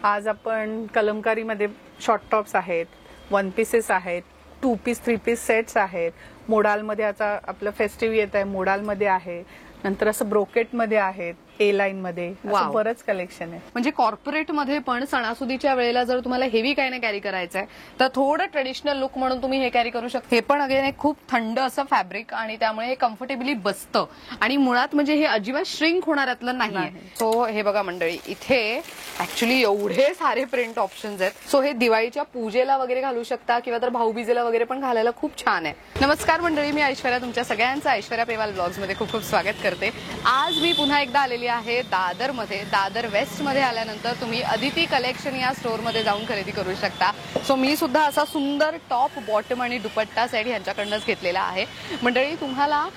आज आपण कलमकारीमध्ये short tops आहेत, वन पीसेस आहेत, 2 पीस 3 पीस सेट्स आहेत. मोडालमध्ये आता आपलं फेस्टिव्ह येत आहे, मोडालमध्ये आहे. नंतर असं ब्रोकेटमध्ये आहेत, ए लाईन मध्ये असं बरंच कलेक्शन आहे. म्हणजे कॉर्पोरेट मध्ये पण सणासुदीच्या वेळेला जर तुम्हाला हेवी काही नाही कॅरी करायचं आहे तर थोडं ट्रेडिशनल लुक म्हणून तुम्ही हे कॅरी करू शकता. हे पण अगेन एक खूप थंड असं फॅब्रिक आणि त्यामुळे हे कम्फर्टेबली बसतं आणि मुळात म्हणजे हे अजिबात श्रिंक होणाऱ्यातलं नाही. सो हे बघा मंडळी, इथे ऍक्च्युली एवढे सारे प्रिंट ऑप्शन्स आहेत. सो हे दिवाळीच्या पूजेला वगैरे घालू शकता किंवा तर भाऊबीजेला वगैरे पण घालायला खूप छान आहे. नमस्कार मंडळी, मी ऐश्वर्या, तुमच्या सगळ्यांचं ऐश्वर्या पेवाल ब्लॉग्स मध्ये खूप खूप स्वागत करते. आज मी पुन्हा एकदा आलेली आहे दादर मध्ये. दादर वेस्ट मध्ये आल्यानंतर तुम्ही अदिती कलेक्शन या स्टोर मध्ये जाऊन खरेदी करू शकता. सो मी सुद्धा असा सुंदर टॉप, बॉटम आणि दुपट्टा सेट यांच्याकडनंच घेतलेला आहे. मंडळी, तुम्हाला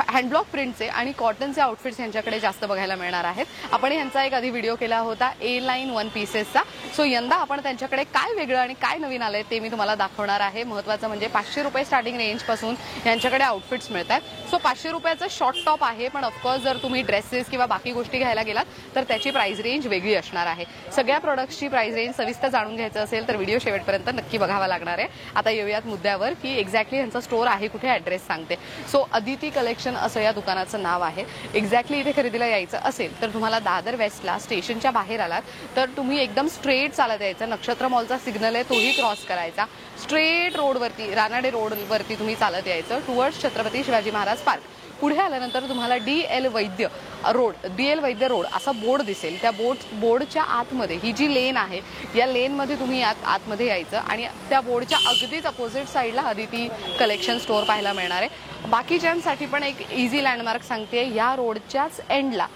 हँडब्लॉक प्रिंटचे आणि कॉटनचे आउटफिट्स यांच्याकडे जास्त बघायला मिळणार आहेत. आपण यांचा एक आधी व्हिडिओ केला होता ए लाईन वन पीसेसचा. सो यंदा आपण त्यांच्याकडे काय वेगळं आणि काय नवीन आलंय ते मी तुम्हाला दाखवणार आहे. महत्वाचं म्हणजे 500 रुपये स्टार्टिंग रेंज पासून यांच्याकडे आउटफिट्स मिळतात. सो 500 रुपयाचं शॉर्ट टॉप आहे, पण ऑफकोर्स जर तुम्ही ड्रेसेस किंवा बाकी गोष्टी घ्यायला गेलात तर त्याची प्राइस रेंज वेगळी असणार आहे. सगळ्या प्रोडक्ट्सची प्राइस रेंज सविस्तर जाणून घ्यायचं असेल तर व्हिडिओ शेवटपर्यंत नक्की बघावा लागणार आहे. आता येऊयात मुद्द्यावर की एक्झॅक्टली यांचा स्टोर आहे कुठे, ऍड्रेस सांगते. सो अदिती कलेक्शन असं या दुकानाचं नाव आहे. एक्झॅक्टली इथे खरेदीला यायचं असेल तर तुम्हाला दादर वेस्टला स्टेशनच्या बाहेर आलात तर तुम्ही एकदम स्ट्रेट चालत यायचं. नक्षत्र मॉलचा सिग्नल आहे, तोही क्रॉस करायचा. स्ट्रेट रोडवरती, रानाडे रोडवरती तुम्ही चालत यायचं टुवर्ड्स छत्रपती शिवाजी महाराज पार्क. पुढे आल्यानंतर तुम्हाला डीएल वैद्य रोड असा बोर्ड दिसेल. त्या बोर्डच्या आतमध्ये ही जी लेन आहे, या लेनमध्ये तुम्ही आतमध्ये यायचं आणि त्या बोर्डच्या अगदीच अपोजिट साईडला अदिती कलेक्शन स्टोर पाहायला मिळणार आहे. बाकीच्यांसाठी पण एक इझी लँडमार्क सांगते, या रोडच्याच एंडला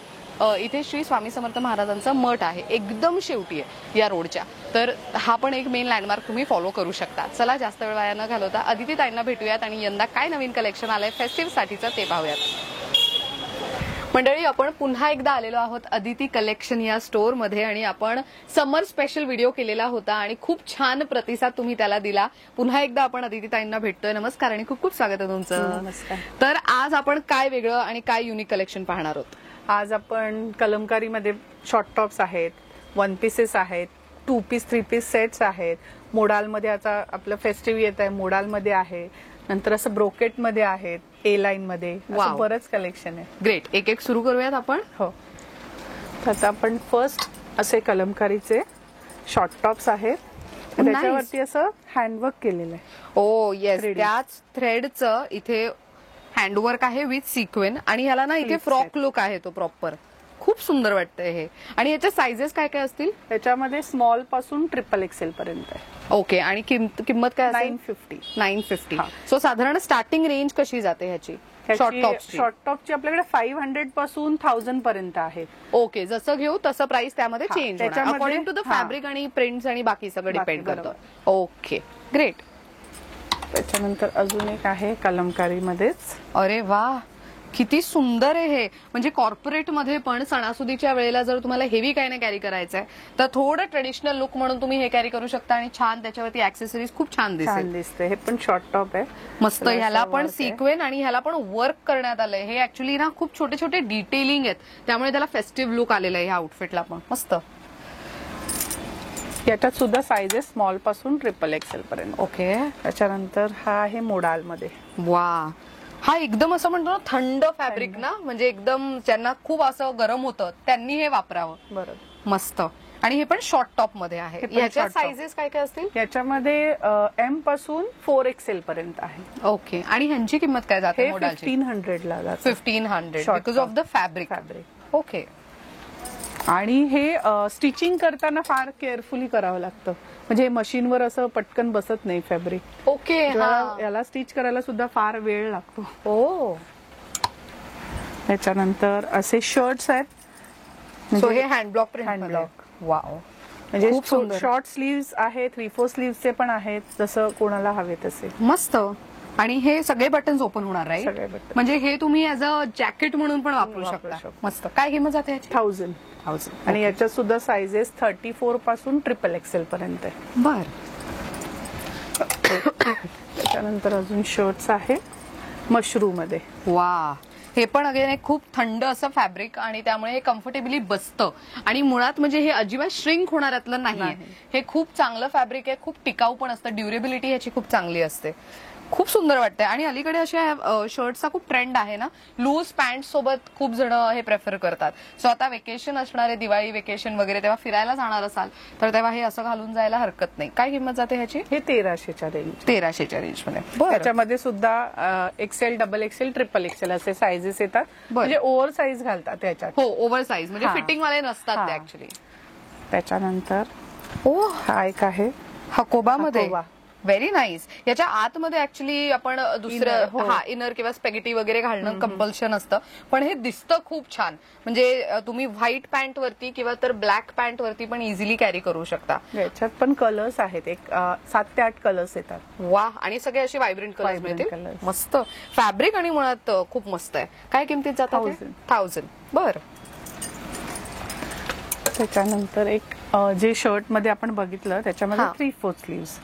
इथे श्री स्वामी समर्थ महाराजांचा मठ आहे, एकदम शेवटी आहे या रोडच्या. तर हा पण एक मेन लँडमार्क तुम्ही फॉलो करू शकता. चला जास्त वेळ वाया न घालवता अदिती ताईंना भेटूयात आणि यंदा काय नवीन कलेक्शन आलंय फेस्टिव्ह साठीचं ते पाहूयात. मंडळी, आपण पुन्हा एकदा आलेलो आहोत अदिती कलेक्शन या स्टोर मध्ये आणि आपण समर स्पेशल व्हिडिओ केलेला होता आणि खूप छान प्रतिसाद तुम्ही त्याला दिला. पुन्हा एकदा आपण अदिती ताईंना भेटतोय. नमस्कार आणि खूप खूप स्वागत आहे तुमचं. नमस्कार. तर आज आपण काय वेगळं आणि काय युनिक कलेक्शन पाहणार आहोत? आज आपण कलमकारीमध्ये शॉर्ट टॉप्स आहेत, वन पीसेस आहेत, 2 पीस 3 पीस सेट्स आहेत. मोडालमध्ये आता आपलं फेस्टिव्ह येत आहे, मोडालमध्ये आहे. नंतर असं ब्रोकेटमध्ये आहेत, ए लाईन मध्ये बरंच कलेक्शन आहे. ग्रेट. एक एक सुरू करूयात आपण. हो. आता आपण फर्स्ट असे कलमकारीचे शॉर्ट टॉप्स आहेत, त्याच्यावरती असं हँडवर्क केलेलं आहे. ओ येस, त्याच थ्रेडचं इथे हँडवर्क आहे विथ सिक्वेन आणि ह्याला ना इथे फ्रॉक लुक आहे तो प्रॉपर. खूप सुंदर वाटतंय हे. आणि याच्या सायझेस काय काय असतील? त्याच्यामध्ये स्मॉल पासून XXL पर्यंत आहे. ओके. आणि किंमत काय? 950. सो साधारण स्टार्टिंग रेंज कशी जाते ह्याची? शॉर्ट टॉपची आपल्याकडे 500 पासून 1000 पर्यंत आहे. ओके. जसं घेऊ तसं प्राइस त्यामध्ये चेंज होणार अकॉर्डिंग टू द फॅब्रिक आणि प्रिंट्स आणि बाकी सगळं डिपेंड करतं. Okay, great. त्याच्यानंतर अजून एक आहे कलमकारीमध्येच. अरे वा, किती सुंदर आहे हे. म्हणजे कॉर्पोरेट मध्ये पण सणासुदीच्या वेळेला जर तुम्हाला हेवी काही नाही कॅरी करायचं आहे तर थोडं ट्रेडिशनल लुक म्हणून तुम्ही हे कॅरी करू शकता आणि छान त्याच्यावरती ऍक्सेसरीज खूप छान दिसते. हे पण शॉर्ट टॉप आहे मस्त. ह्याला पण सिक्वेन आणि ह्याला पण वर्क करण्यात आलंय. हे ऍक्च्युली ना खूप छोटे छोटे डिटेलिंग आहेत, त्यामुळे त्याला फेस्टिव्ह लुक आलेला आहे ह्या आउटफिटला पण. मस्त. याच्यात सुद्धा साईजेस स्मॉल पासून XXL पर्यंत. ओके. त्याच्यानंतर हा आहे मोडालमध्ये. वा, हा एकदम असं म्हणतो ना थंड फॅब्रिक ना, म्हणजे एकदम ज्यांना खूप असं गरम होतं त्यांनी हे वापरावं. बरोबर. मस्त. आणि हे पण शॉर्ट टॉप मध्ये आहे. याच्या साईजेस काय काय असतील? याच्यामध्ये M पासून 4XL पर्यंत आहे. ओके. आणि ह्यांची किंमत काय जाते? 1500 ला जाते. 1500 because of the fabric. Okay. आणि हे स्टिचिंग करताना फार केअरफुली करावं लागतं, म्हणजे मशीनवर असं पटकन बसत नाही फॅब्रिक. ओके. याला स्टिच करायला सुद्धा फार वेळ लागतो. ओ. त्याच्यानंतर असे शर्ट्स आहेत. हे हँडब्लॉक. वाव. म्हणजे शॉर्ट स्लीव्स आहे, 3/4 स्लीव्सचे पण आहेत, जसं कोणाला हवे तसे. मस्त. आणि हे सगळे बटन्स ओपन होणार आहे, सगळे बटन. म्हणजे हे तुम्ही ऍज अ जॅकेट म्हणून पण वापरू शकता. मस्त. काय किंमत जाते याची? 1000. आणि याच्यात सुद्धा साईजेस 34 पासून XXL पर्यंत आहे. बर. त्याच्यानंतर अजून शर्ट्स आहे मशरूम मध्ये. वा, हे पण अगेन एक खूप थंड असं फॅब्रिक आणि त्यामुळे हे कम्फर्टेबली बसतं आणि मुळात म्हणजे हे अजिबात श्रिंक होणाऱ्यातलं नाहीये. हे खूप चांगलं फॅब्रिक आहे, खूप टिकाऊ पण असतं, ड्युरेबिलिटी ह्याची खूप चांगली असते. खूप सुंदर वाटतंय. आणि अलीकडे अशा शर्टचा खूप ट्रेंड आहे ना, लूज पॅन्ट सोबत खूप जण हे प्रेफर करतात. सो आता वेकेशन असणार आहे, दिवाळी वेकेशन वगैरे, तेव्हा फिरायला जाणार असाल तर तेव्हा हे असं घालून जायला हरकत नाही. काय किंमत जाते ह्याची? हे 1300च्या रेंज. 1300च्या रेंज मध्ये. त्याच्यामध्ये सुद्धा XL, double XL, triple XL असे साइजेस येतात. म्हणजे ओव्हर साईज घालतात त्याच्यात. हो, ओव्हर साईज म्हणजे फिटिंग वाले नसतात ते ऍक्च्युली. त्याच्यानंतर हा एक आहे हकोबामध्ये. Very nice. याच्या आतमध्ये ऍक्च्युली आपण दुसरं इनर किंवा स्पेगेटी वगैरे घालणं कंपल्शन असतं, पण हे दिसतं खूप छान. म्हणजे तुम्ही व्हाईट पॅन्ट वरती किंवा तर ब्लॅक पॅन्ट वरती पण इझिली कॅरी करू शकता. याच्यात पण कलर्स आहेत, एक 7 ते 8 कलर्स येतात. वा, आणि सगळे असे व्हायब्रंट कलर्स मिळतील. मस्त फॅब्रिक आणि मुळात खूप मस्त आहे. काय किमतीत जातात? 1000. बर. त्याच्यानंतर एक जे शर्ट मध्ये आपण बघितलं त्याच्यामध्ये 3/4 स्लीव्स.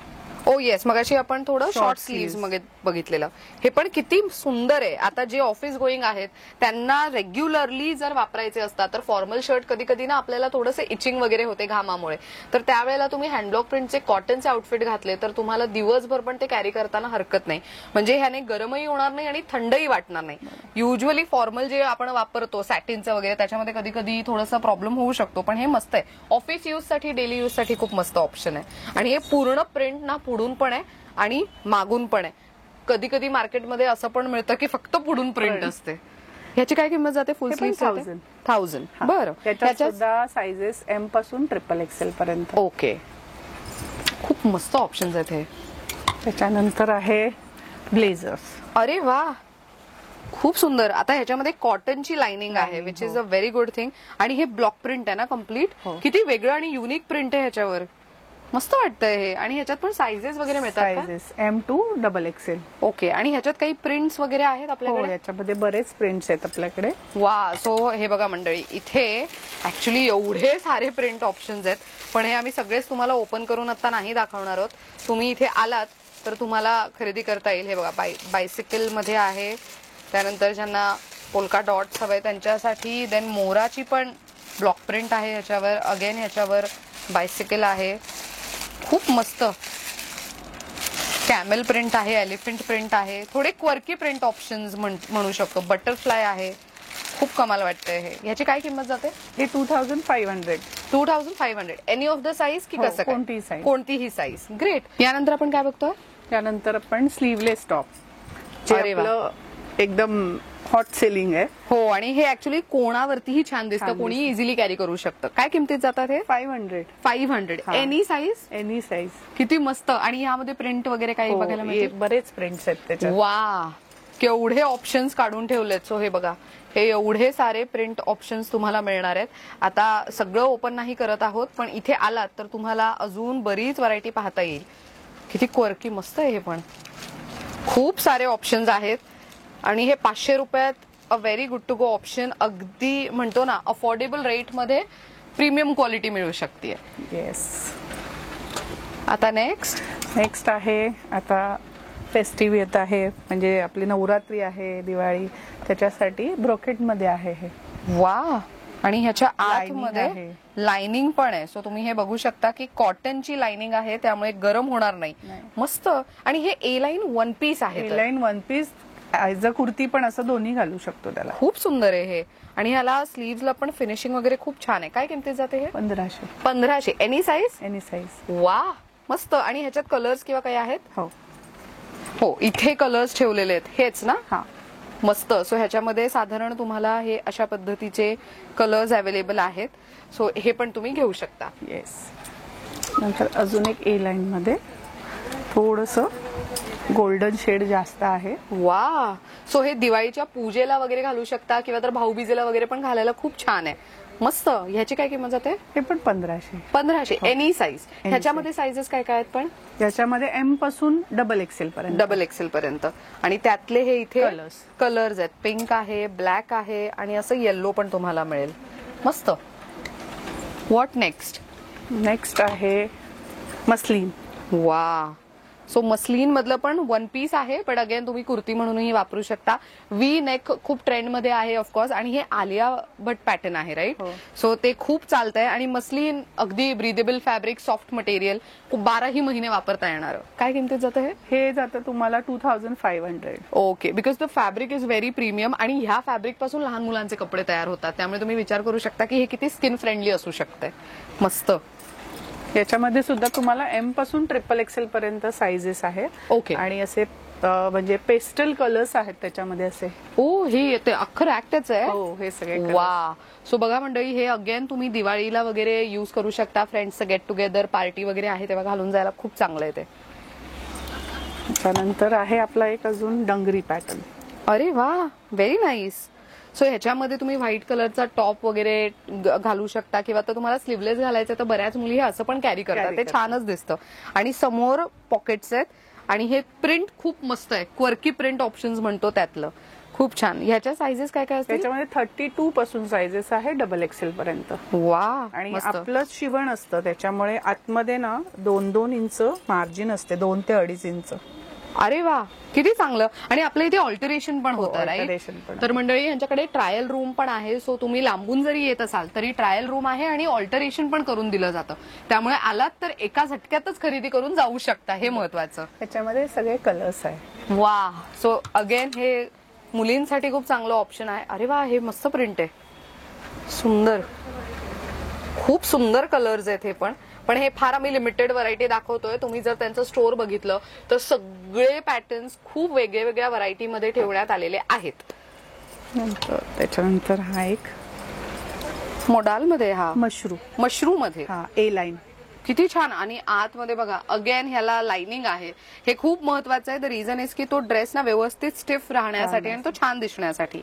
ओ येस, मगाशी आपण थोडं शॉर्ट स्लीव्स मध्ये बघितलेलं. हे पण किती सुंदर आहे. आता जे ऑफिस गोईंग आहेत त्यांना रेग्युलरली जर वापरायचे असतात तर फॉर्मल शर्ट कधी कधी ना आपल्याला थोडंसं इचिंग वगैरे होते घामामुळे, तर त्यावेळेला तुम्ही हँडब्लॉक प्रिंटचे कॉटनचे आउटफिट घातले तर तुम्हाला दिवसभर पण ते कॅरी करताना हरकत नाही. म्हणजे ह्याने गरमही होणार नाही आणि थंडही वाटणार नाही. युजली फॉर्मल जे आपण वापरतो सॅटिनचं वगैरे त्याच्यामध्ये कधी कधी थोडासा प्रॉब्लेम होऊ शकतो, पण हे मस्त आहे. ऑफिस यूज साठी, डेली यूज साठी खूप मस्त ऑप्शन आहे. आणि हे पूर्ण प्रिंट ना पुढून पण आहे आणि मागून पण आहे. कधी कधी मार्केटमध्ये असं पण मिळतं की फक्त पुढून प्रिंट असते. ह्याची काय किंमत जाते? Full sleeve 1000. बरं. त्याच्यात सुद्धा साइजेस एम पासून ट्रिपल एक्सेल पर्यंत. ओके, खूप मस्त ऑप्शन्स आहेत हे. त्याच्यानंतर आहे ब्लेझर्स. अरे वा, खूप सुंदर. आता ह्याच्यामध्ये कॉटनची लाइनिंग आहे, which is a very good thing. आणि हे ब्लॉक प्रिंट आहे ना कम्प्लीट. किती वेगळं आणि युनिक प्रिंट आहे ह्याच्यावर. मस्त वाटतंय हे. आणि ह्याच्यात पण साइजेस वगैरे मिळतात? Sizes M to double XL. Okay. आणि ह्याच्यात काही प्रिंट्स वगैरे आहेत आपल्याकडे? याच्यामध्ये बरेच प्रिंट्स आहेत आपल्याकडे. वा. सो हे बघा मंडळी, इथे ऍक्च्युली एवढे सारे प्रिंट ऑप्शन्स आहेत, पण हे आम्ही सगळेच तुम्हाला ओपन करून आता नाही दाखवणार आहोत. तुम्ही इथे आलात तर तुम्हाला खरेदी करता येईल. हे बघा, बायसिकल मध्ये आहे. त्यानंतर ज्यांना पोल्का डॉट्स हवे त्यांच्यासाठी. देन मोराची पण ब्लॉक प्रिंट आहे ह्याच्यावर. अगेन ह्याच्यावर बायसिकल आहे. खूप मस्त कॅमेल प्रिंट आहे, एलिफंट प्रिंट आहे. थोडे क्वर्की प्रिंट ऑप्शन्स म्हणू शकतो. बटरफ्लाय आहे. खूप कमाल वाटतंय हे. ह्याची काय किंमत जाते? हे 2500. 2500. एनी ऑफ द साईज की कसं? कोणतीही साईज. कोणतीही साईज. ग्रेट. यानंतर आपण काय बघतो? त्यानंतर आपण स्लीवलेस टॉप, जे आपलं एकदम हॉट सेलिंग आहे. हो, आणि हे ऍक्च्युली कोणावरतीही छान दिसतं, कोणी इझिली कॅरी करू शकतं. काय किमतीत जातात हे? 500. Any size? Any size. किती मस्त. आणि यामध्ये प्रिंट वगैरे काही बघायला मिळते? बरेच प्रिंट्स आहेत त्याच्यात. वा, केवढे ऑप्शन्स काढून ठेवलेत. सो हे बघा, हे एवढे सारे प्रिंट ऑप्शन्स तुम्हाला मिळणार आहेत. आता सगळं ओपन नाही करत आहोत, पण इथे आलात तर तुम्हाला अजून बरीच व्हरायटी पाहता येईल. किती क्वर्की मस्त आहे हे पण. खूप सारे ऑप्शन्स आहेत. आणि हे 500 रुपयात a very good to go option. अगदी म्हणतो ना अफोर्डेबल रेट मध्ये प्रीमियम क्वालिटी मिळू शकते. येस. आता नेक्स्ट आहे, आता फेस्टिव्ह येत आहे, म्हणजे आपली नवरात्री आहे, दिवाळी, त्याच्यासाठी ब्रोकेट मध्ये आहे हे. वा. आणि ह्याच्या आतमध्ये लाइनिंग पण आहे. सो तुम्ही हे बघू शकता की कॉटनची लाइनिंग आहे, त्यामुळे गरम होणार नाही. मस्त. आणि हे ए लाईन वन पीस आहे. A line one piece as a kurti पण असं दोन्ही घालू शकतो त्याला. खूप सुंदर आहे हे. आणि ह्याला स्लीव्हजला पण फिनिशिंग वगैरे खूप छान आहे. काय किमतीत जाते हे? 1500. Any size? Any size. वा, मस्त. आणि ह्याच्यात कलर्स किंवा काही आहेत? हो, इथे कलर्स ठेवलेले आहेत. हेच ना? हा. मस्त. सो ह्याच्यामध्ये साधारण तुम्हाला हे अशा पद्धतीचे कलर्स अवेलेबल आहेत. सो हे पण तुम्ही घेऊ शकता. येस. नंतर अजून एक ए लाईन मध्ये थोडस गोल्डन शेड जास्त आहे. वा. सो हे दिवाळीच्या पूजेला वगैरे घालू शकता किंवा तर भाऊबीजेला वगैरे पण घालायला खूप छान आहे. मस्त. ह्याची काय किंमत जाते? हे पण 1500. 1500. Any size. ह्याच्यामध्ये साईजेस काय काय आहेत पण? याच्यामध्ये एम पासून डबल एक्सेल पर्यंत. आणि त्यातले हे इथे कलर्स आहेत. पिंक आहे, ब्लॅक आहे आणि असं येल्लो पण तुम्हाला मिळेल. मस्त. व्हॉट नेक्स्ट आहे मस्लिन. वा. सो मस्लिन मधलं पण वन पीस आहे, पण अगेन तुम्ही कुर्ती म्हणूनही वापरू शकता. व्ही नेक खूप ट्रेंड मध्ये आहे ऑफकोर्स, आणि हे आलिया भट पॅटर्न आहे राईट. सो ते खूप चालतंय. आणि मस्लिन अगदी ब्रिदेबल फॅब्रिक, सॉफ्ट मटेरियल, 12ही महिने वापरता येणार. काय किमतीत जातं हे जातं तुम्हाला 2500. Okay, because the fabric is very premium, आणि ह्या फॅब्रिक पासून लहान मुलांचे कपडे तयार होतात, त्यामुळे तुम्ही विचार करू शकता की हे किती स्किन फ्रेंडली असू शकते. मस्त. याच्यामध्ये सुद्धा तुम्हाला एम पासून XXL पर्यंत साइजेस आहेत. ओके. आणि असे म्हणजे पेस्टल कलर्स आहेत त्याच्यामध्ये असे. ओ, हे येते अख्खं रॅक्टच आहे. हो, हे सगळे वा. सो बघा मंडळी, हे अगेन तुम्ही दिवाळीला वगैरे युज करू शकता. फ्रेंड्सचं गेट टुगेदर पार्टी वगैरे आहे तेव्हा घालून जायला खूप चांगलं आहे ते. त्यानंतर आहे आपला एक अजून डंगरी पॅटर्न. अरे वा, व्हेरी नाईस. सो ह्याच्यामध्ये तुम्ही व्हाईट कलरचा टॉप वगैरे घालू शकता, किंवा तर तुम्हाला स्लीवलेस घालायचं तर बऱ्याच मुली हे असं पण कॅरी करतात, ते छानच दिसतं. आणि समोर पॉकेट्स आहेत, आणि हे प्रिंट खूप मस्त आहे, क्वर्की प्रिंट ऑप्शन्स म्हणतो त्यातलं, खूप छान. ह्याच्या साइजेस काय काय असतात? त्याच्यामध्ये 32 पासून साइजेस आहे XXL पर्यंत. वा. आणि आपलं शिवण असतं त्याच्यामुळे आतमध्ये ना 2-2 इंच मार्जिन असते, 2 ते 2.5 इंच. अरे वा, किती चांगलं. आणि आपल्या इथे ऑल्टरेशन पण होतं राईट. ऑल्टरेशन पण. तर मंडळी यांच्याकडे ट्रायल रूम पण आहे. सो तुम्ही लांबून जरी येत असाल तरी ट्रायल रूम आहे, आणि ऑल्टरेशन पण करून दिलं जातं. त्यामुळे आलात तर एका झटक्यातच खरेदी करून जाऊ शकता, हे महत्वाचं. त्याच्यामध्ये सगळे कलर्स आहे. वा. सो अगेन हे मुलींसाठी खूप चांगलं ऑप्शन आहे. अरे वा, हे मस्त प्रिंट आहे, सुंदर, खूप सुंदर कलर्स आहेत हे पण हे फार आम्ही लिमिटेड व्हरायटी दाखवतोय. तुम्ही जर त्यांचं स्टोअर बघितलं तर सगळे पॅटर्न्स खूप वेगळ्या व्हरायटीमध्ये ठेवण्यात आलेले आहेत. त्याच्यानंतर हा एक मोडालमध्ये, हा मशरूम मध्ये, हा ए लाईन, किती छान. आणि आतमध्ये बघा अगेन ह्याला लाइनिंग आहे. हे खूप महत्वाचं आहे. द रिझन इज की तो ड्रेस ना व्यवस्थित स्टिफ राहण्यासाठी आणि तो छान दिसण्यासाठी.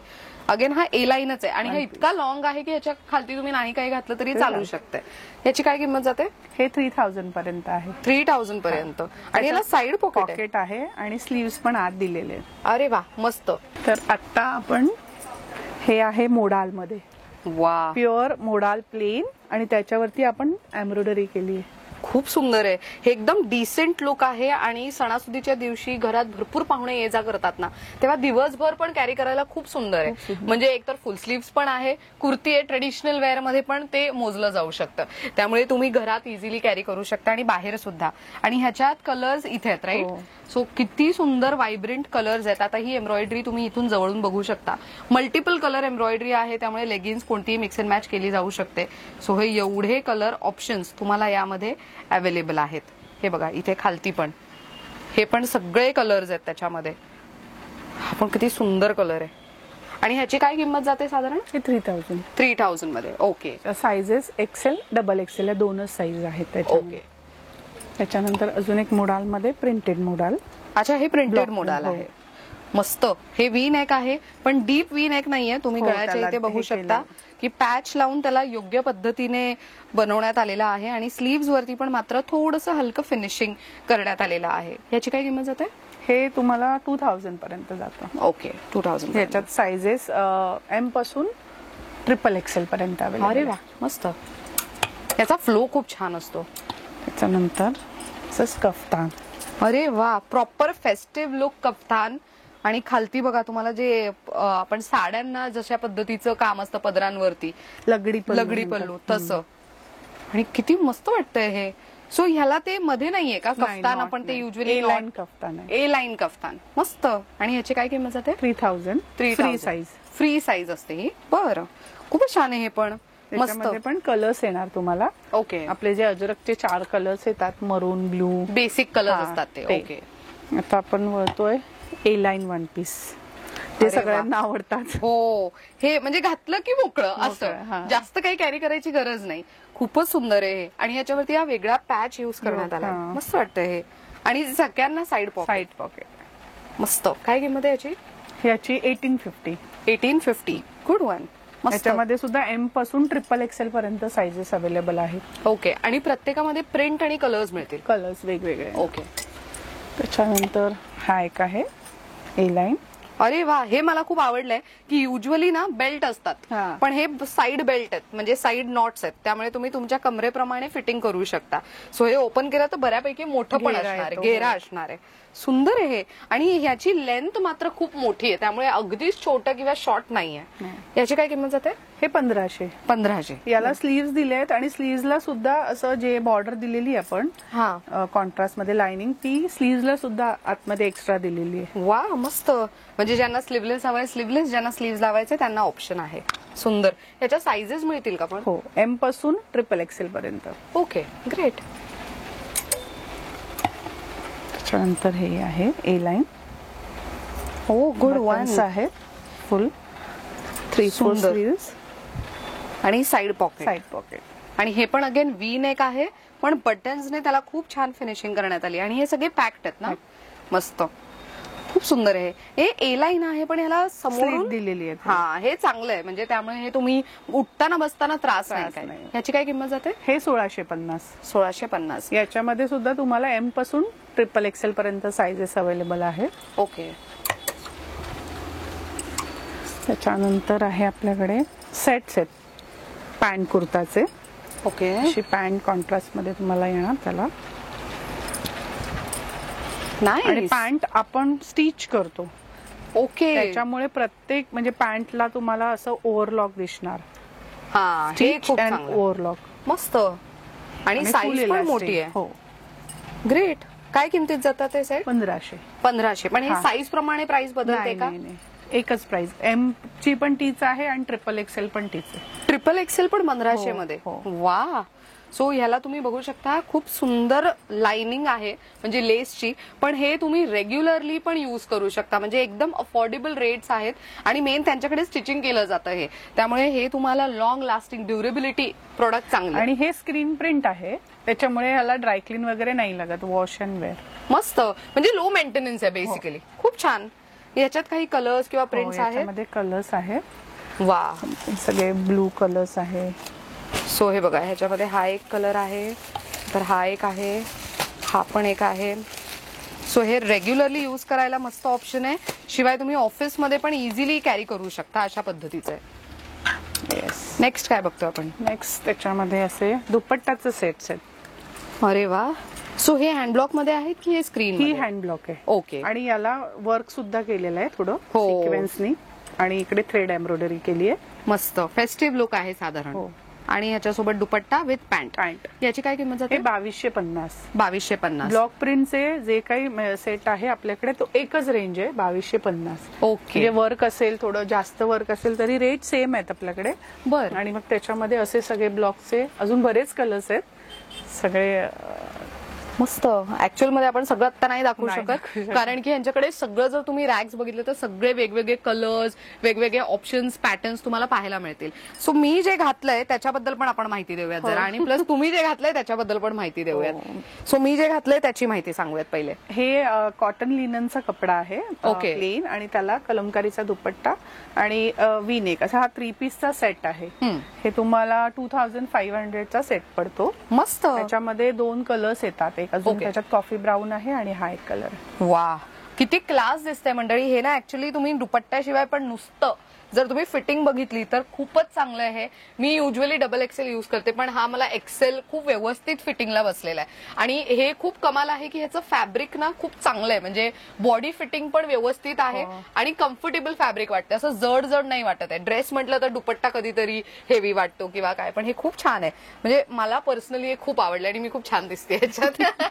अगेन हा ए लाईनच आहे, आणि हा इतका लॉंग आहे की ह्याच्या खालती तुम्ही नाही काही घातलं तरी चालू शकते. याची काय किंमत जाते? हे 3000 पर्यंत आहे. 3000 पर्यंत. आणि याला साइड पॉकेट आहे, आणि स्लीव्स पण आत दिलेले. अरे वा, मस्त. तर आता आपण हे आहे मोडाल मध्ये. वा. प्युअर मोडाल प्लेन, आणि त्याच्यावरती आपण एम्ब्रॉयडरी केली आहे. खूप सुंदर आहे. हे एकदम डिसेंट लुक आहे, आणि सणासुदीच्या दिवशी घरात भरपूर पाहुणे ये जा करतात ना, तेव्हा दिवसभर पण कॅरी करायला खूप सुंदर आहे. म्हणजे एकतर फुल स्लीव्स पण आहे, कुर्ती आहे, ट्रेडिशनल वेअर मध्ये पण ते मोजलं जाऊ शकतं. त्यामुळे तुम्ही घरात इझिली कॅरी करू शकता, आणि बाहेर सुद्धा. आणि ह्याच्यात कलर्स इथे आहेत राईट. सो किती सुंदर व्हायब्रंट कलर्स आहेत. आता ही एम्ब्रॉयडरी तुम्ही इथून जवळून बघू शकता. मल्टिपल कलर एम्ब्रॉयडरी आहे, त्यामुळे लेगिन्स कोणतीही मिक्स अँड मॅच केली जाऊ शकते. सो हे एवढे कलर ऑप्शन्स तुम्हाला यामध्ये अवेलेबल आहेत. हे बघा इथे खालती पण, हे पण सगळे कलर्स आहेत त्याच्यामध्ये. हा पण किती सुंदर कलर आहे. आणि ह्याची काय किंमत जाते साधारण? 3000 मध्ये. ओके. साइजेस XL, XXL या दोनच साईज आहेत. ओके. त्याच्यानंतर अजून एक मोडाल मध्ये प्रिंटेड मोडाल. अच्छा, हे प्रिंटेड मोडाल आहे, मस्त. हे वी नेक आहे, पण डीप वी नेक नाहीये. तुम्ही गळ्याच्या इथे बघू शकता की पॅच लावून त्याला योग्य पद्धतीने बनवण्यात आलेला आहे, आणि स्लीव्स वरती पण मात्र थोडंसं हलकं फिनिशिंग करण्यात आलेलं आहे. याची काय किंमत जाते? हे तुम्हाला 2000 पर्यंत जातं. ओके, 2000. याच्यात साइजेस एम पासून XXL पर्यंत. अरे वा, मस्त. याचा फ्लो खूप छान असतो. त्याच्यानंतर कफ्तान. अरे वा, प्रॉपर फेस्टिव्ह लुक कफ्तान. आणि खालती बघा तुम्हाला जे आपण साड्यांना जशा पद्धतीचं काम असतं पदरांवरती, लगडी पल्लू तसं. आणि किती मस्त वाटतंय हे. सो ह्याला ते मध्ये नाहीये का कफ्तान? आपण ते युजली ए लाईन कफ्तान. ए लाईन कफ्तान, मस्त. आणि ह्याची काय किंमत जाते? 3000. Free size. फ्री साईज असते ही. बरं, खूपच छान आहे हे पण. मस्त. पण कलर्स येणार तुम्हाला. ओके. आपले जे अजरकचे 4 कलर्स येतात, मरून, ब्लू, बेसिक कलर असतात ते. ओके. आता आपण वळतोय ए लाईन वन पीस. ते सगळ्यांना आवडतात. हो, हे म्हणजे घातलं की मोकळं असं, जास्त काही कॅरी करायची गरज नाही. खूपच सुंदर आहे हे. आणि याच्यावरती हा वेगळा पॅच युज करण्यात आला, मस्त वाटतंय हे. आणि सगळ्यांना साइड पॉकेट. मस्त. काय किंमत आहे याची? याची 1850. 1850. Good one. याच्यामध्ये सुद्धा एम पासून XXL पर्यंत साइजेस अवेलेबल आहेत. ओके. आणि प्रत्येकामध्ये प्रिंट आणि कलर्स मिळतील. कलर्स वेगवेगळे. ओके. त्याच्यानंतर हा एक आहे ए लाईन. अरे वा, हे मला खूप आवडलंय की युजली ना बेल्ट असतात, हा. पण हे साईड बेल्ट आहेत, म्हणजे साईड नॉट्स आहेत, त्यामुळे तुम्ही तुमच्या कमरेप्रमाणे फिटिंग करू शकता. सो हे ओपन केलं तर बऱ्यापैकी मोठं पण घेरा असणार आहे, येतो. घेरा असणार आहे. सुंदर आहे हे. आणि ह्याची लेंथ मात्र खूप मोठी आहे, त्यामुळे अगदीच छोटं किंवा शॉर्ट नाहीये. याची काय किंमत जाते? हे 1500. 1500. याला स्लीव्ह दिले आहेत आणि स्लीव्हला सुद्धा असं जे बॉर्डर दिलेली आपण हा, कॉन्ट्रास्ट मध्ये लाइनिंग, ती स्लीव्हला सुद्धा आतमध्ये एक्स्ट्रा दिलेली आहे. वा, मस्त. म्हणजे ज्यांना स्लीवलेस हवाय स्लीवलेस, ज्यांना स्लीव्ह लावायचे त्यांना ऑप्शन आहे. सुंदर. याच्या साइजेस मिळतील का पण? हो, एम पासून XXL पर्यंत. Okay, great. त्याच्यानंतर हे आहे ए लाईन. हो, गुड वन. आहे फुल 3/4 सुंदर. स्लीव्स आणि साइड पॉकेट. Side pocket. आणि हे पण अगेन व्ही नेक आहे, पण बटन्सने त्याला खूप छान फिनिशिंग करण्यात आली. आणि हे सगळे पॅक्ड आहेत ना, मस्त, खूप सुंदर आहे. हे ए लाईन आहे, पण ह्याला समोरून स्लीव्ह दिलेली आहे. हा, हे चांगलं आहे, म्हणजे त्यामुळे हे तुम्ही उठताना बसताना त्रास नाही काय. नाही. याची काय किंमत जाते? हे 1650. 1650. याच्यामध्ये सुद्धा तुम्हाला एम पासून XXL पर्यंत साइजेस अवेलेबल आहेत. ओके. त्याच्यानंतर आहे आपल्याकडे सेट्स आहेत पॅन्ट कुर्ताचे. ओके. अशी पॅन्ट कॉन्ट्रास्ट मध्ये तुम्हाला येणार त्याला. आणि नाही, पॅन्ट आपण स्टिच करतो, ओके. त्याच्यामुळे प्रत्येक म्हणजे पॅन्टला तुम्हाला असं ओव्हरलॉक दिसणार. हा, हे खूप चांगलं. ओव्हरलॉक मस्त. आणि साईज पण मोठी आहे. हो. ग्रेट. काय किमतीत जातात ते सेट? 1500. 1500. पण हे हा. साईज प्रमाणे प्राइस बदलते नाही, का? नाही, नाही. एकच प्राइस. एम ची पण तीच आहे आणि XXL पण तीच आहे. XXL पण 1500 मध्ये. हो. वा. सो ह्याला तुम्ही बघू शकता, खूप सुंदर लाइनिंग आहे म्हणजे लेसची, पण हे तुम्ही रेग्युलरली पण युज करू शकता, म्हणजे एकदम अफोर्डेबल रेट्स आहेत. आणि मेन त्यांच्याकडे स्टिचिंग केलं जातं हे, त्यामुळे हे तुम्हाला लॉंग लास्टिंग ड्युरेबिलिटी प्रोडक्ट चांगले. आणि हे स्क्रीन प्रिंट आहे, त्याच्यामुळे ह्याला ड्रायक्लीन वगैरे नाही लागत, वॉश अँड वेअर. मस्त, म्हणजे लो मेंटेनन्स आहे बेसिकली. खूप छान. याच्यात काही कलर्स किंवा प्रिंट्स आहेत? याच्यामध्ये कलर्स आहे, वा. सगळे ब्लू कलर्स आहे. सो हे बघा, ह्याच्यामध्ये हा एक कलर आहे, तर हा एक आहे, हा पण एक आहे. सो हे रेग्युलरली यूज करायला मस्त ऑप्शन आहे. शिवाय तुम्ही ऑफिसमध्ये पण इझिली कॅरी करू शकता, अशा पद्धतीचं आहे. येस. नेक्स्ट काय बघतो आपण? नेक्स्ट त्याच्यामध्ये असे दुपट्टाचे सेट्स आहेत. अरे वा. सो हे हँडब्लॉक मध्ये आहेत की हे स्क्रीन? ही हँड ब्लॉक आहे. ओके. आणि याला वर्क सुद्धा केलेलं आहे थोडं हो. सिक्वेन्सनी, आणि इकडे थ्रेड एम्ब्रॉयडरी केली आहे. मस्त फेस्टिव्ह लुक आहे साधारण. हो. आणि ह्याच्यासोबत दुपट्टा विथ पॅन्ट. याची काय किंमत जाते? हे 2250. 2250. ब्लॉक प्रिंटचे जे काही सेट आहे आपल्याकडे, तो एकच रेंज आहे 2250. ओके. म्हणजे वर्क असेल, थोडं जास्त वर्क असेल तरी रेट सेम आहेत आपल्याकडे. बर. आणि मग त्याच्यामध्ये असे सगळे ब्लॉकचे अजून बरेच कलर्स आहेत सगळे. मस्त. ऍक्च्युअल मध्ये आपण सगळं आता नाही दाखवू नाही शकत, दाखवू शकत. कारण की यांच्याकडे सगळं जर तुम्ही रॅक्स बघितले तर सगळे वेगवेगळे कलर्स, वेगवेगळे ऑप्शन्स, पॅटर्न्स तुम्हाला पाहायला मिळतील. सो मी जे घातलंय त्याच्याबद्दल पण आपण माहिती देऊयात जरा, आणि प्लस तुम्ही जे घातलंय त्याच्याबद्दल पण माहिती देऊयात. सो मी जे घातलंय त्याची माहिती सांगूयात पहिले. हे कॉटन लिननचा कपडा आहे, ओके. प्लेन, आणि त्याला कलमकारीचा दुपट्टा आणि वी नेक असा हा 3 पीसचा सेट आहे. हे तुम्हाला 2500चा सेट पडतो. मस्त. त्याच्यामध्ये 2 कलर्स येतात, एक अजून ओके. त्याच्यात कॉफी ब्राऊन आहे आणि हा एक कलर. वा, किती क्लास दिसते मंडळी. हे ना ऍक्च्युली तुम्ही दुपट्ट्याशिवाय पण नुसतं जर तुम्ही फिटिंग बघितली तर खूपच चांगलं आहे. मी युजली XXL यूज करते, पण हा मला XL खूप व्यवस्थित फिटिंगला बसलेला आहे. आणि हे खूप कमाल आहे की ह्याचं फॅब्रिक ना खूप चांगलं आहे, म्हणजे बॉडी फिटिंग पण व्यवस्थित आहे आणि कम्फर्टेबल फॅब्रिक वाटतं, असं जड जड नाही वाटत आहे. ड्रेस म्हटलं तर दुपट्टा कधीतरी हेवी वाटतो किंवा काय, पण हे खूप छान आहे. म्हणजे मला पर्सनली हे खूप आवडलं आणि मी खूप छान दिसते ह्याच्यात.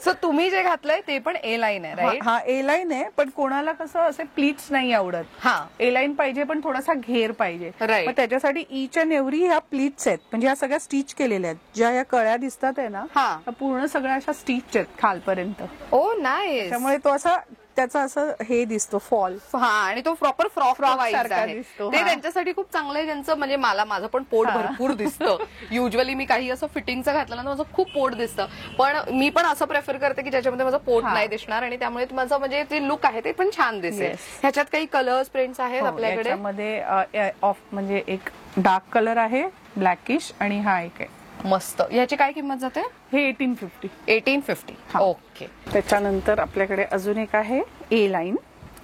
सो तुम्ही जे घातलंय ते पण ए लाईन आहे, राईट? हा ए लाईन आहे, पण कोणाला कसं असे प्लीट्स नाही आवडत. हा, ए लाईन पाहिजे पण थोडासा घेर पाहिजे. Right. मग त्याच्यासाठी ईच अँड एव्हरी ह्या प्लीट्स आहेत, म्हणजे ह्या सगळ्या स्टिच केलेल्या आहेत. ज्या ह्या कळ्या दिसतात आहे ना, हा. त्या पूर्ण सगळ्या अशा स्टिच आहेत खालपर्यंत. ओ नाईस. त्यामुळे तो असा त्याचा असं हे दिसतो फॉल. हा, आणि तो प्रॉपर फ्रॉक सारखा दिसतो. ते त्यांच्यासाठी खूप चांगलं आहे ज्यांचं, म्हणजे माझं पण पोट भरपूर दिसतं. युजली मी काही असं फिटिंगचं घातलं ना, माझं खूप पोट दिसतं, पण मी पण असं प्रेफर करते की ज्याच्यामध्ये माझं पोट नाही दिसणार, आणि त्यामुळे माझं म्हणजे ते लुक आहे ते पण छान दिसेल. ह्याच्यात काही कलर्स, प्रिंट्स आहेत आपल्याकडे? याच्यामध्ये ऑफ म्हणजे एक डार्क कलर आहे, ब्लॅकिश, आणि हा एक आहे. मस्त. ह्याची काय किंमत जाते? हे 1850. 1850. ओके. त्याच्यानंतर आपल्याकडे अजून एक आहे ए लाईन.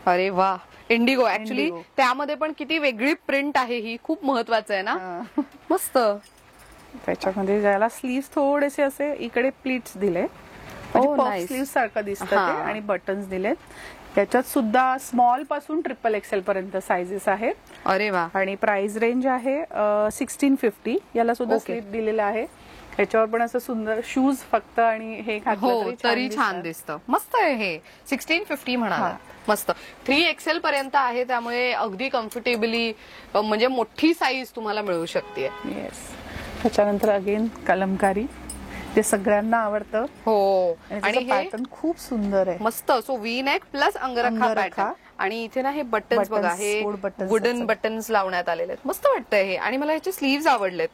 अरे वा, इंडिगो ऍक्च्युली इंडिगो. त्यामध्ये पण किती वेगळी प्रिंट आहे ही, खूप महत्वाचं आहे ना. मस्त. त्याच्यामध्ये ज्याला स्लीव्ह थोडेसे असे इकडे प्लीट्स दिले, nice. स्लीव्ह सारखं दिसतं हा. ते, आणि बटन्स दिलेत. त्याच्यात सुद्धा स्मॉल पासून XXL पर्यंत साइजेस आहेत. अरे वा. आणि प्राइस रेंज आहे 1650. याला सुद्धा Okay. स्लीप दिलेलं आहे. त्याच्यावर पण असं सुंदर शूज फक्त आणि हे घातलं हो तरी छान दिसतं. दिसतं. मस्त आहे हे. 1650 म्हणाला. हा. मस्त. 3XL पर्यंत आहे, त्यामुळे अगदी कम्फर्टेबली म्हणजे मोठी साईज तुम्हाला मिळू शकते. येस. त्याच्यानंतर अगेन कलमकारी, जे सगळ्यांना आवडतं. हो. आणि आणि हे पॅटर्न खूप सुंदर आहे. मस्त. So V neck plus अंगरखा अंगरखा. Pattern. आणि इथे ना हे बटन्स Buttons, बघा, हे gold buttons वुडन असतात. बटन्स लावण्यात आलेले आहेत. मस्त वाटतंय हे. आणि मला याचे स्लीव्ज आवडलेत.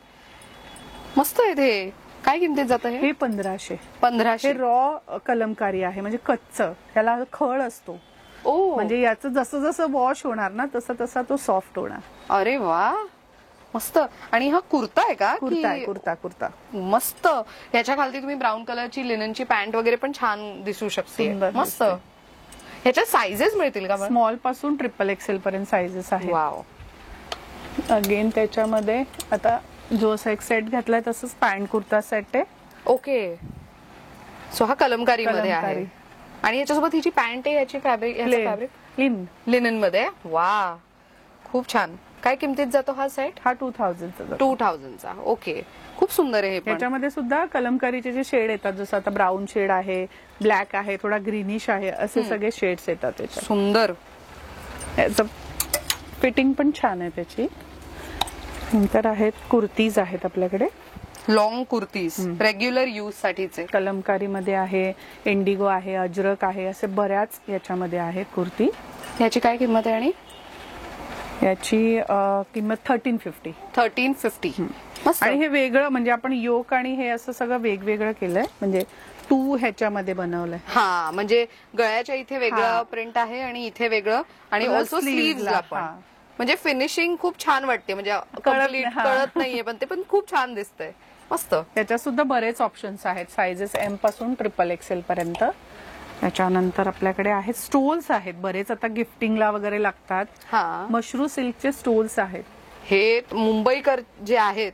मस्त आहेत हे. काय किमतीत जातं हे? हे 1500. 1500. हे रॉ कलमकारी आहे, म्हणजे कच्च. त्याला खळ असतो. ओ म्हणजे याचं जसं जसं वॉश होणार ना तसं तसा तो सॉफ्ट होणार. अरे वा. मस्त. आणि हा कुर्ता आहे का? कुर्ता आहे, की- कुर्ता. मस्त. याच्या खालती तुम्ही ब्राऊन कलरची लिननची पॅन्ट वगैरे पण छान दिसू शकते. सुंदर मस्त. दिसते. ह्याच्यात साईजेस मिळतील का मला? स्मॉल पासून XXL पर्यंत साइजेस आहेत. वाव. अगेन त्याच्यामध्ये आता जो असा एक सेट घातलाय तसंच पॅन्ट कुर्ता सेट आहे. ओके. सो हा कलमकारी मध्ये आहे. कलमकारी. आणि याच्यासोबत ही जी पॅन्ट आहे याची फॅब्रिक क्लीन. लिनन मध्ये. वा. खूप छान. काय किमतीत जातो हा सेट? हा 2000चा. 2000चा. ओके. खूप सुंदर आहे हे पण. त्याच्यामध्ये सुद्धा कलमकारीचे जे शेड येतात, जसं आता ब्राऊन शेड आहे, ब्लॅक आहे, थोडा ग्रीनिश आहे, असे सगळे शेड्स येतात त्याच्यात. सुंदर. फिटिंग पण छान आहे त्याची. नंतर आहेत कुर्तीज आहेत आपल्याकडे. लॉंग कुर्तीज रेग्युलर यूज साठीचे. कलमकारी मध्ये आहे, इंडिगो आहे, अजरक आहे, असे बऱ्याच याच्यामध्ये आहेत कुर्ती. याची काय किंमत आहे? आणि याची किंमत 1350. 1350. मस्त. आणि हे वेगळं म्हणजे आपण योक आणि हे असं सगळं वेगवेगळं केलंय, म्हणजे 2 ह्याच्यामध्ये बनवलंय. हा, म्हणजे गळ्याच्या इथे हा. वेगळं प्रिंट आहे आणि इथे वेगळं, आणि Plus ऑल्सो स्लीव्हजला sleevesला, पण. हा. म्हणजे फिनिशिंग खूप छान वाटते, म्हणजे complete हा. कळत नाहीये, पण ते पण खूप छान दिसतंय. मस्त. त्याच्यात सुद्धा बरेच ऑप्शन्स आहेत, साइजेस M पासून XXL पर्यंत. त्याच्यानंतर आपल्याकडे आहेत स्टोल्स आहेत बरेच, आता गिफ्टिंगला वगैरे लागतात. हा. मशरू सिल्कचे स्टोल्स आहेत. हे मुंबईकर जे आहेत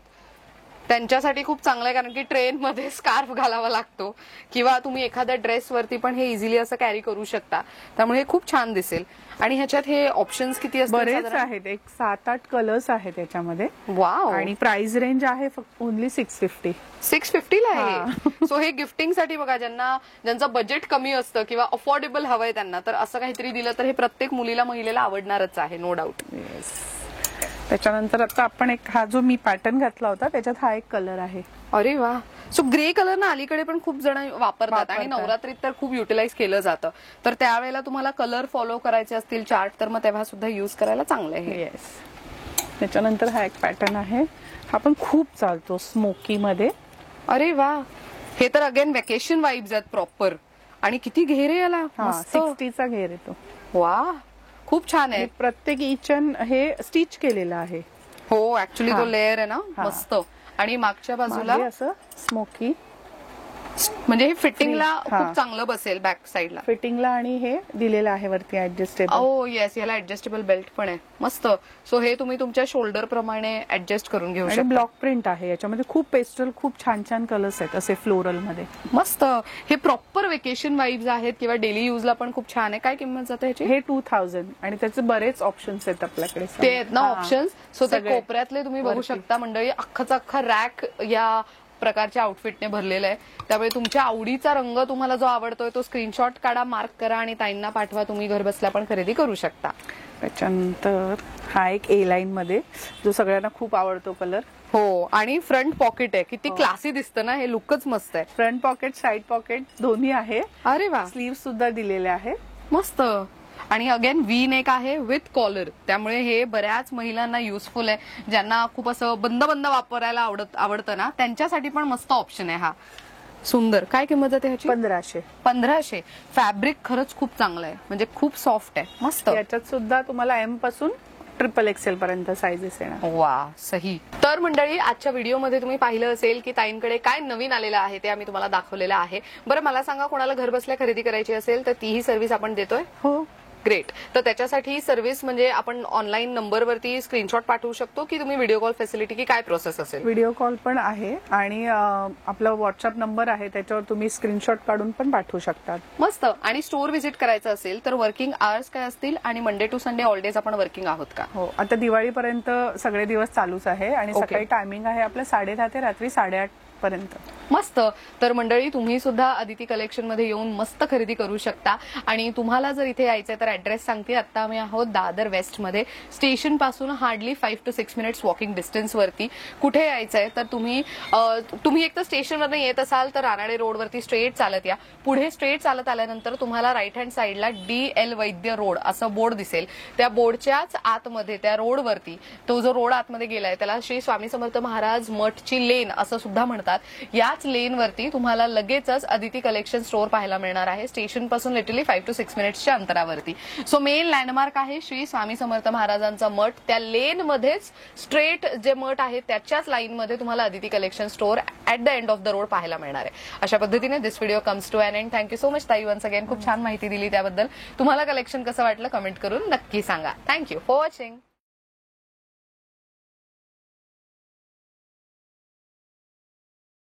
त्यांच्यासाठी खूप चांगलं आहे, कारण की ट्रेन मध्ये स्कार्फ घालावा लागतो, किंवा तुम्ही एखाद्या ड्रेस वरती पण हे इझिली असं कॅरी करू शकता. त्यामुळे हे खूप छान दिसेल. आणि ह्याच्यात हे ऑप्शन्स किती असतात? बरेच आहेत, एक 7-8 कलर्स आहेत याच्यामध्ये. वाव. आणि प्राइस रेंज आहे फक्त ओनली 650. 650 ला आहे. सो हे गिफ्टिंग साठी बघा, ज्यांचं बजेट कमी असतं किंवा अफोर्डेबल हवंय त्यांना, तर असं काहीतरी दिलं तर हे प्रत्येक मुलीला महिलेला आवडणारच आहे, नो डाऊट. त्याच्यानंतर आता आपण एक, हा जो मी पॅटर्न घातला होता त्याच्यात हा एक कलर आहे. अरे वा. सो ग्रे कलर ना अलीकडे पण खूप जण वापरतात, आणि नवरात्रीत तर खूप युटिलाइज केलं जातं. तर त्यावेळेला तुम्हाला कलर फॉलो करायचे असतील चार्ट, तर मग तेव्हा सुद्धा युज करायला चांगलं आहे. येस. त्याच्यानंतर हा एक पॅटर्न आहे, हा पण खूप चालतो स्मोकी मध्ये. अरे वा. हे तर अगेन वेकेशन वाइब्स आहेत प्रॉपर. आणि किती घेर आहे याला. मस्त. 60चा घेर येतो. वा. खूप छान आहे. प्रत्येक इचन हे स्टिच केलेलं आहे. हो, ऍक्च्युली तो हा. लेअर आहे ना. हा. मस्त. आणि मागच्या बाजूला मागे असं स्मोकी, म्हणजे हे फिटिंगला हा. खूप चांगलं बसेल बॅक साईडला. फिटिंगला, आणि हे दिलेलं आहे वरती ऍडजस्टेबल. ओ येस, याला ऍडजस्टेबल बेल्ट पण आहे. मस्त. सो हे तुम्ही तुमच्या शोल्डर प्रमाणे ऍडजस्ट करून घेऊ आणि शकता. ब्लॉक प्रिंट आहे याच्यामध्ये, खूप पेस्टल, खूप छान छान कलर्स आहेत असे फ्लोरल मध्ये. मस्त. हे प्रॉपर वेकेशन वाइब्स आहेत, किंवा डेली युजला पण खूप छान आहे. काय किंमत जाते ह्याची? हे 2000, आणि त्याचे बरेच ऑप्शन्स आहेत आपल्याकडे. ते आहेत ना ऑप्शन्स. सो ते सगळे. कोपऱ्यातले तुम्ही बघू वरती. शकता मंडळी, अख्खाचा अख्खा रॅक या प्रकारच्या आउटफिटने भरलेला आहे. त्यामुळे तुमच्या आवडीचा रंग तुम्हाला जो आवडतोय तो स्क्रीनशॉट काढा, मार्क करा आणि ताईंना पाठवा. तुम्ही घर बसल्या पण खरेदी करू शकता. त्याच्यानंतर हा एक A लाईन मध्ये, जो सगळ्यांना खूप आवडतो कलर. हो. आणि फ्रंट पॉकेट आहे, किती क्लासी दिसतं ना हे. लुकच मस्त आहे. फ्रंट पॉकेट, साइड पॉकेट दोन्ही आहे. अरे वा. स्लीव्ह सुद्धा दिलेले आहे. मस्त. आणि अगेन वी नेक आहे विथ कॉलर, त्यामुळे हे बऱ्याच महिलांना युजफुल आहे. ज्यांना खूप असं बंद बंद वापरायला आवडतं ना, त्यांच्यासाठी पण मस्त ऑप्शन आहे हा. सुंदर. काय किंमत आहे ह्याची? 1500. 1500. फॅब्रिक खरंच खूप चांगलं आहे, म्हणजे खूप सॉफ्ट आहे. मस्त. याच्यात सुद्धा तुम्हाला M पासून XXL पर्यंत साइजेस येणार. वा. सही. तर मंडळी, आजच्या व्हिडिओमध्ये तुम्ही पाहिलं असेल की ताईंकडे काय नवीन आलेलं आहे ते आम्ही तुम्हाला दाखवलेलं आहे. बरं, मला सांगा, कोणाला घर बसल्या खरेदी करायची असेल तर तीही सर्व्हिस आपण देतोय? हो, ग्रेट. तर त्याच्यासाठी सर्व्हिस म्हणजे आपण ऑनलाईन नंबरवरती स्क्रीनशॉट पाठवू शकतो की तुम्ही व्हिडिओ कॉल फॅसिलिटी की काय प्रोसेस असेल? व्हिडिओ कॉल पण आहे आणि आपला व्हॉट्सअप नंबर आहे, त्याच्यावर तुम्ही स्क्रीनशॉट काढून पण पाठवू शकतात. मस्त. आणि स्टोर व्हिजिट करायचं असेल तर वर्किंग आवर्स काय असतील आणि Monday to Sunday all days आपण वर्किंग आहोत का? हो, आता दिवाळीपर्यंत सगळे दिवस चालूच आहे आणि Okay. सकाळी टायमिंग आहे आपलं 10:30 ते रात्री 8:30 पर्यंत. मस्त. तर मंडळी तुम्ही सुद्धा अदिती कलेक्शन मध्ये येऊन मस्त खरेदी करू शकता. आणि तुम्हाला जर इथे यायचंय तर ऍड्रेस सांगते. आता आम्ही आहोत दादर वेस्ट मध्ये, स्टेशन पासून hardly 5 to 6 minutes walking distance वरती. कुठे यायचंय तर तुम्ही एक तर स्टेशन मधून येत असाल तर रानाडे रोड वरती स्ट्रेट चालत या. पुढे स्ट्रेट चालत आल्यानंतर तुम्हाला राईट हँड साईडला DL वैद्य रोड असं बोर्ड दिसेल. त्या बोर्डच्याच आतमध्ये त्या रोडवरती, तो जो रोड आतमध्ये गेलाय त्याला श्री स्वामी समर्थ महाराज मठची लेन असं सुद्धा म्हणतात. याच लेन वरती तुम्हाला लगेचच अदिती कलेक्शन स्टोअर पाहायला मिळणार आहे, स्टेशन पासून लिटरली 5 to 6 मिनिट्सच्या अंतरावरती. सो मेन लँडमार्क आहे श्री स्वामी समर्थ महाराजांचा मठ. त्या लेन मध्येच स्ट्रेट जे मठ आहे त्याच्याच लाईन मध्ये तुम्हाला Aditi collection store at the end of the road पाहायला मिळणार आहे. अशा पद्धतीने this video comes to an end. Thank you so much ताई वन्स अगेन, खूप छान माहिती दिली त्याबद्दल. तुम्हाला कलेक्शन कसं वाटलं कमेंट करून नक्की सांगा. Thank you for watching.